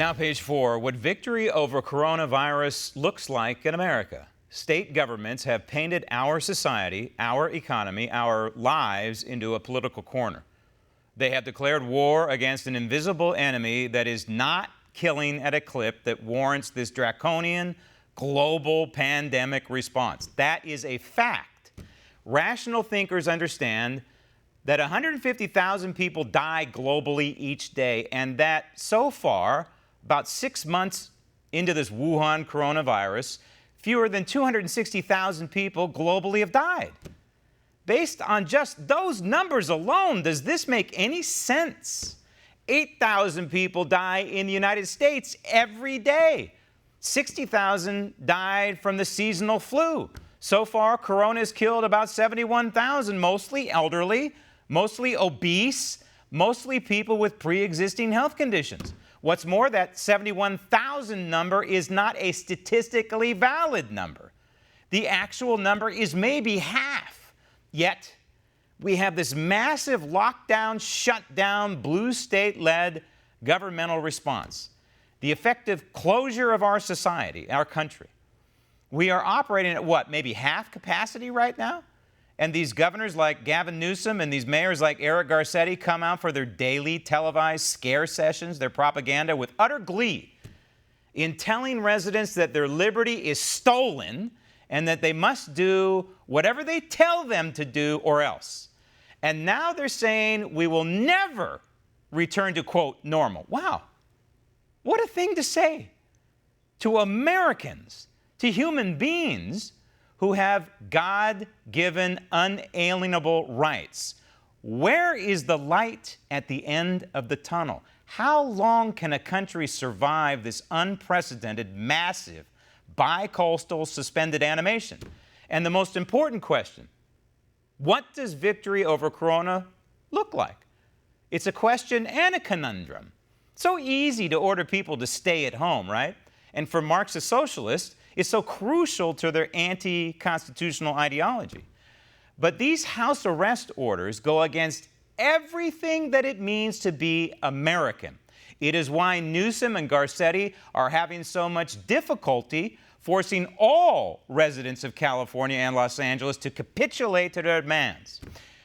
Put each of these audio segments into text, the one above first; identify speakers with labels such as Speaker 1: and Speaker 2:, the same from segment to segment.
Speaker 1: Now, page 4, what victory over coronavirus looks like in America. State governments have painted our society, our economy, our lives into a political corner. They have declared war against an invisible enemy that is not killing at a clip that warrants this draconian global pandemic response. That is a fact. Rational thinkers understand that 150,000 people die globally each day, and that so far, about 6 months into this Wuhan coronavirus, fewer than 260,000 people globally have died. Based on just those numbers alone, does this make any sense? 8,000 people die in the United States every day. 60,000 died from the seasonal flu. So far, corona has killed about 71,000, mostly elderly, mostly obese, mostly people with pre-existing health conditions. What's more, that 71,000 number is not a statistically valid number. The actual number is maybe half. Yet, we have this massive lockdown, shutdown, blue state-led governmental response. The effective closure of our society, our country. We are operating at what, maybe half capacity right now? And these governors like Gavin Newsom and these mayors like Eric Garcetti come out for their daily televised scare sessions, their propaganda, with utter glee in telling residents that their liberty is stolen and that they must do whatever they tell them to do or else. And now they're saying we will never return to, quote, normal. Wow. What a thing to say to Americans, to human beings who have God-given unalienable rights. Where is the light at the end of the tunnel? How long can a country survive this unprecedented, massive, bi-coastal suspended animation? And the most important question, what does victory over corona look like? It's a question and a conundrum. So easy to order people to stay at home, right? And for Marxist socialists, it's so crucial to their anti-constitutional ideology. But these house arrest orders go against everything that it means to be American. It is why Newsom and Garcetti are having so much difficulty forcing all residents of California and Los Angeles to capitulate to their demands.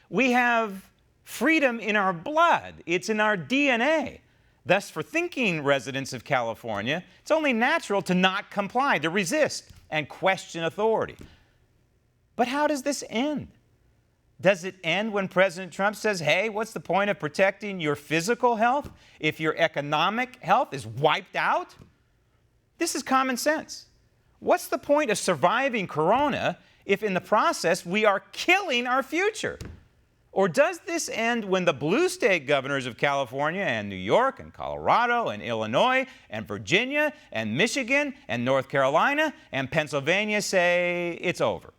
Speaker 1: We have freedom in our blood. It's in our DNA. Thus, for thinking residents of California, it's only natural to not comply, to resist, and question authority. But how does this end? Does it end when President Trump says, hey, what's the point of protecting your physical health if your economic health is wiped out? This is common sense. What's the point of surviving corona if in the process we are killing our future? Or does this end when the blue state governors of California and New York and Colorado and Illinois and Virginia and Michigan and North Carolina and Pennsylvania say it's over?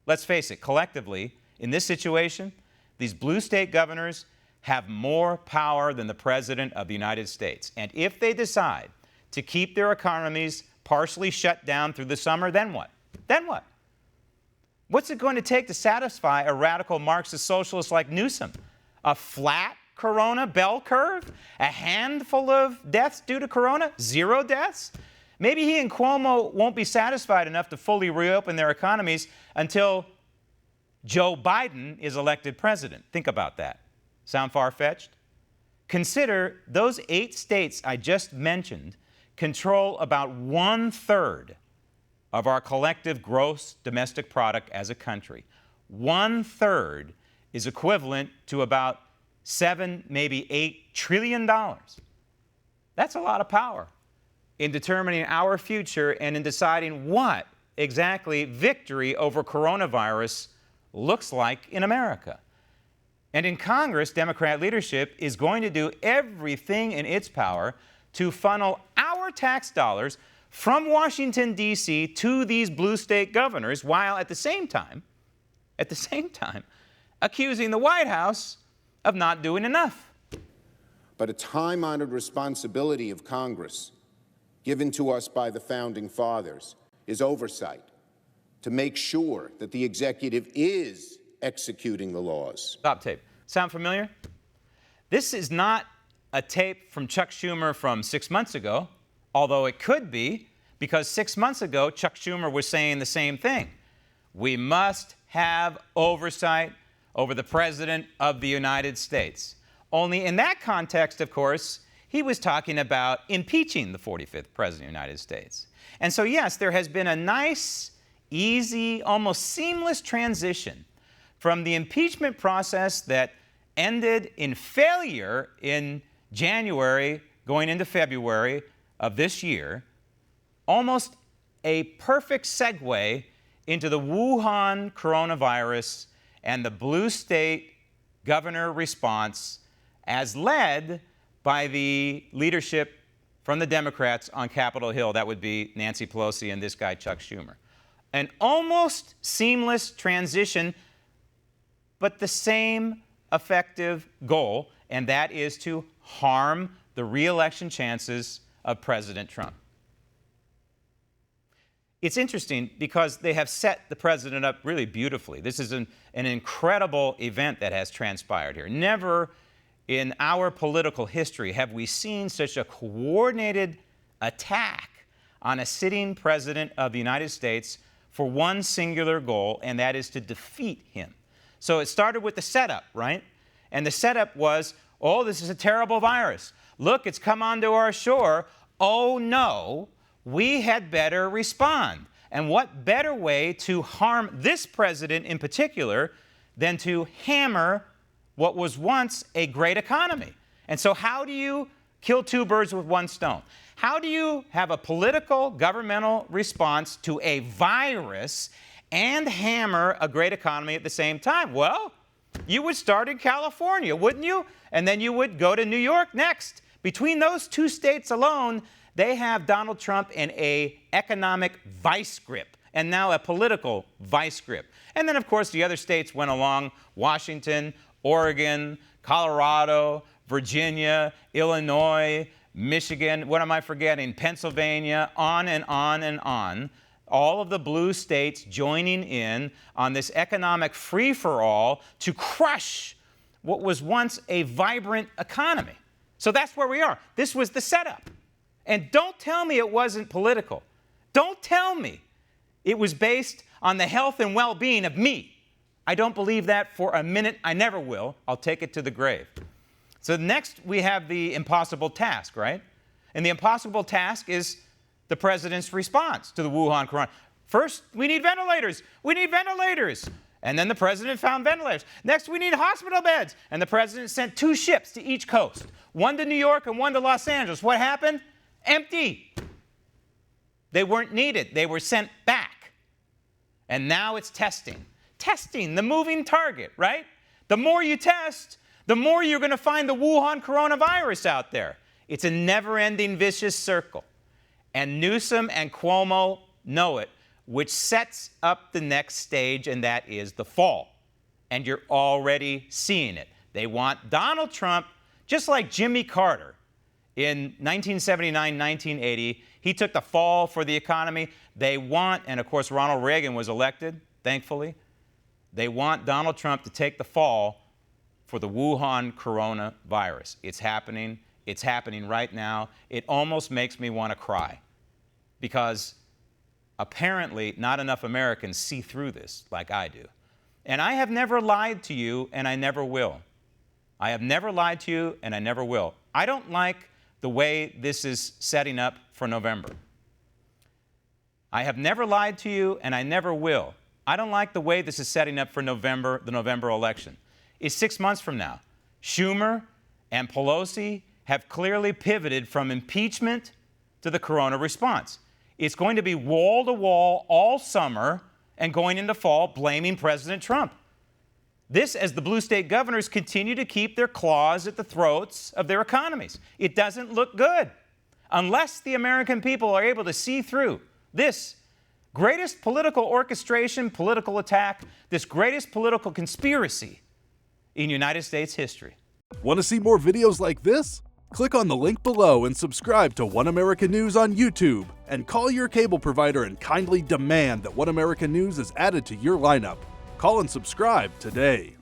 Speaker 1: Let's face it, collectively, in this situation, these blue state governors have more power than the President of the United States. And if they decide to keep their economies partially shut down through the summer, then what? Then what? What's it going to take to satisfy a radical Marxist socialist like Newsom? A flat corona bell curve? A handful of deaths due to corona? 0 deaths? Maybe he and Cuomo won't be satisfied enough to fully reopen their economies until Joe Biden is elected president. Think about that. Sound far-fetched? Consider those 8 states I just mentioned control about 1/3 of our collective gross domestic product as a country. 1/3 is equivalent to about $7, maybe $8 trillion. That's a lot of power in determining our future and in deciding what exactly victory over coronavirus looks like in America. And in Congress, Democrat leadership is going to do everything in its power to funnel our tax dollars from Washington, D.C. to these blue state governors, while at the same time, accusing the White House of not doing enough.
Speaker 2: But a time-honored responsibility of Congress, given to us by the Founding Fathers, is oversight, to make sure that the executive is executing the laws.
Speaker 1: Stop tape. Sound familiar? This is not a tape from Chuck Schumer from 6 months ago, although it could be because 6 months ago, Chuck Schumer was saying the same thing. We must have oversight over the President of the United States. Only in that context, of course, he was talking about impeaching the 45th President of the United States. And so, yes, there has been a nice, easy, almost seamless transition from the impeachment process that ended in failure in January, going into February of this year, almost a perfect segue into the Wuhan coronavirus and the blue state governor response as led by the leadership from the Democrats on Capitol Hill. That would be Nancy Pelosi and this guy, Chuck Schumer. An almost seamless transition, but the same effective goal, and that is to harm the re-election chances of President Trump. It's interesting because they have set the president up really beautifully. This is an incredible event that has transpired here. Never in our political history have we seen such a coordinated attack on a sitting president of the United States for one singular goal, and that is to defeat him. So it started with the setup, right? And the setup was, oh, this is a terrible virus. Look, it's come onto our shore. Oh, no, we had better respond. And what better way to harm this president in particular than to hammer what was once a great economy? And so how do you kill two birds with one stone? How do you have a political, governmental response to a virus and hammer a great economy at the same time? Well, you would start in California, wouldn't you? And then you would go to New York next. Between those two states alone, they have Donald Trump in an economic vice grip and now a political vice grip. And then, of course, the other states went along: Washington, Oregon, Colorado, Virginia, Illinois, Michigan, what am I forgetting? Pennsylvania, on and on and on. All of the blue states joining in on this economic free-for-all to crush what was once a vibrant economy. So that's where we are. This was the setup. And don't tell me it wasn't political. Don't tell me it was based on the health and well-being of me. I don't believe that for a minute. I never will. I'll take it to the grave. So next we have the impossible task, right? And the impossible task is the president's response to the Wuhan corona. First, we need ventilators. We need ventilators. And then the president found ventilators. Next, we need hospital beds. And the president sent 2 ships to each coast, one to New York and one to Los Angeles. What happened? Empty. They weren't needed. They were sent back. And now it's testing. Testing, the moving target, right? The more you test, the more you're going to find the Wuhan coronavirus out there. It's a never-ending vicious circle. And Newsom and Cuomo know it, which sets up the next stage, and that is the fall. And you're already seeing it. They want Donald Trump, just like Jimmy Carter in 1979, 1980. He took the fall for the economy. They want, and of course Ronald Reagan was elected, thankfully. They want Donald Trump to take the fall for the Wuhan coronavirus. It's happening. It's happening right now. It almost makes me want to cry because apparently not enough Americans see through this like I do. And I have never lied to you, and I never will. I have never lied to you, and I never will. I don't like the way this is setting up for November. I have never lied to you, and I never will. I don't like the way this is setting up for November, the November election. It's 6 months from now. Schumer and Pelosi have clearly pivoted from impeachment to the corona response. It's going to be wall-to-wall all summer and going into fall blaming President Trump. This as the blue state governors continue to keep their claws at the throats of their economies. It doesn't look good unless the American people are able to see through this greatest political orchestration, political attack, this greatest political conspiracy in United States history.
Speaker 3: Want to see more videos like this? Click on the link below and subscribe to One America News on YouTube, and call your cable provider and kindly demand that One America News is added to your lineup. Call and subscribe today.